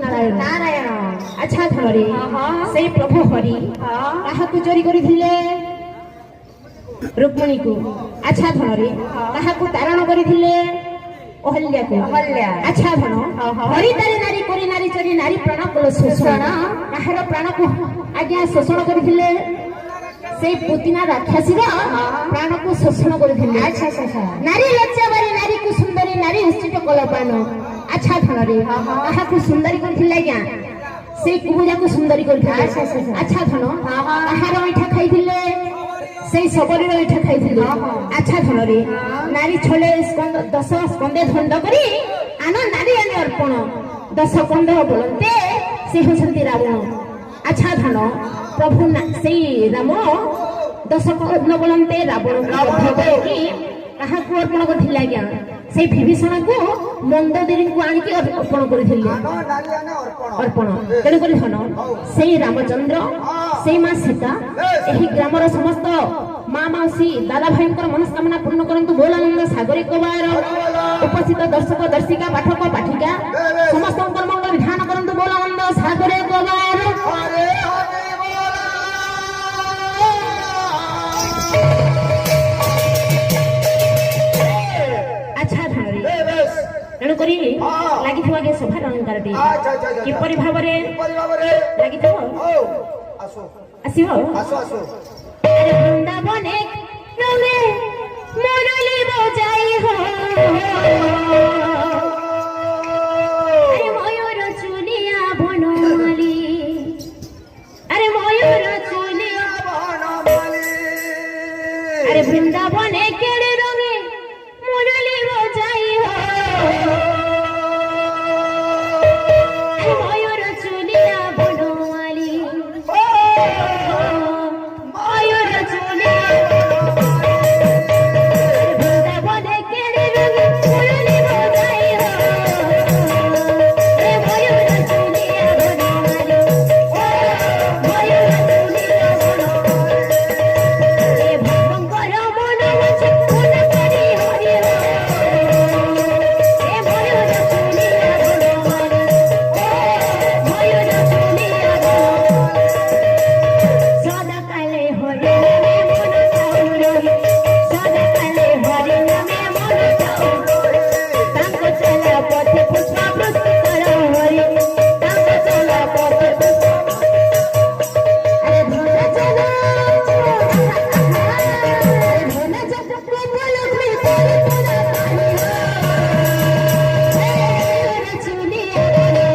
ନାରାୟଣ ନାରାୟଣ ଆଚ୍ଛା ଧନରେ ସେଇ ପ୍ରଭୁ ହରି କାହାକୁ ଚୋରି କରିଥିଲେ ରୁକ୍ମିଣୀକୁ ଆଚ୍ଛା ଧନରେ କାହାକୁ ତାରଣ କରିଥିଲେ ଅହଲ୍ୟାକୁ ଅହଲ୍ୟା ଆଚ୍ଛା ଧନ ହରି ତାରି ନାରୀ କରି ନାରୀ ଚୋରି ନାରୀ ପ୍ରାଣ କୁଳ ଶୋଷଣ କାହାର ପ୍ରାଣକୁ ଆଜ୍ଞା ଶୋଷଣ କରିଥିଲେ ସେଇ ପୁତିନା ରାକ୍ଷସୀର ପ୍ରାଣକୁ ଶୋଷଣ କରିଥିଲେ ନାରୀ ଲଜ୍ଜାବାରୀ ନାରୀକୁ ସୁନ୍ଦରୀ ନାରୀ ଉଚ୍ଚିତ କଳପାନ ଆଚ୍ଛା ଧନରେ କାହାକୁ ସୁନ୍ଦରୀ କରିଥିଲେ ଆଜ୍ଞା ସେଇ କୁବୁଜାକୁ ସୁନ୍ଦରୀ କରିଥିଲେ ଆଚ୍ଛା ଧନ କାହାର ଅଇଠା ଖାଇଥିଲେ ସେଇ ସବରୀର ଅଇଠା ଖାଇଥିଲେ ଆଚ୍ଛା ଧନରେ ନାରୀ ଛଳେ 10 ସ୍କନ୍ଧେ ଦଣ୍ଡ କରି ଆନ ନାରୀ ଆନେ ଅର୍ପଣ 10 କନ୍ଧ ବୋଲନ୍ତେ ସେ ହେଉଛନ୍ତି ରାବଣ ଆଚ୍ଛା ଧନ ପ୍ରଭୁ ସେଇ ରାମ 10 କନ୍ଧ ବୋଲନ୍ତେ ରାବଣକୁ କରିକି କାହାକୁ ଅର୍ପଣ କରିଥିଲେ ଆଜ୍ଞା ସେଇ ବିଭୀଷଣକୁ ମନ୍ଦୋଦରୀଙ୍କୁ ଆଣିକି ଅର୍ପଣ କରିଥିଲେ ଅର୍ପଣ ତେଣୁକରି ଧନ ସେଇ ରାମଚନ୍ଦ୍ର ସେଇ ମା ସୀତା ଏହି ଗ୍ରାମର ସମସ୍ତ ମା ମାଉସୀ ଦାଦା ଭାଇଙ୍କର ମନସ୍କାମନା ପୂର୍ଣ୍ଣ କରନ୍ତୁ ବୋଲାନନ୍ଦ ସାଗରିକ ବାର ଉପସ୍ଥିତ ଦର୍ଶକ ଦର୍ଶିକା ପାଠକ ପାଠିକା ସମସ୍ତଙ୍କର ମଙ୍ଗଳ ବିଧାନ କରନ୍ତୁ ବୋଲାନନ୍ଦ ସାଗରିକ ବାର ତେଣୁକରି ଲାଗିଥିବ ଆଜ୍ଞା ସଭାର ଅଳଙ୍କାରଟି କିପରି ଭାବରେ ଲାଗିଥିବ ଆସିବ ବୃନ୍ଦାବନେ ମୁରଲି ବଜାଇ ହୋ